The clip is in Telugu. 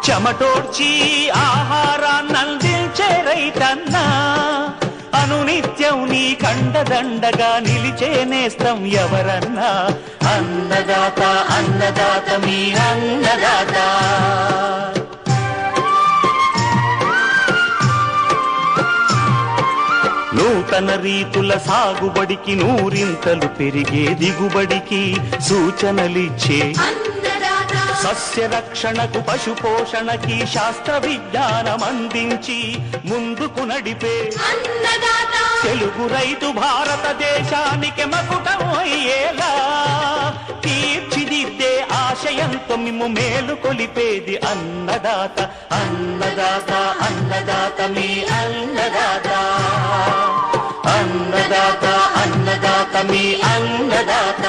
చెమటోడ్చి ఆహారాన్నందించే రైతన్నా, అనునిత్యం నీ కండదండగా నిలిచే నేస్తం ఎవరన్నా. అన్నదాత అన్నదాత మీ అన్నదాత. నూతన రీతుల సాగుబడికి, నూరింతలు పెరిగే దిగుబడికి సూచనలిచ్చే సస్య రక్షణకు, పశు పోషణకి శాస్త్ర విజ్ఞానం అందించి ముందుకు నడిపే తెలుగు రైతు భారతదేశానికి మకుటం అయ్యేలా తీర్చిదిద్దే ఆశయంతో మిమ్ము మేలు కొలిపేది అన్నదాత. అన్నదాత అన్నదాత మీ అన్నదాత. అన్నదాత అన్నదాత మీ అన్నదాత.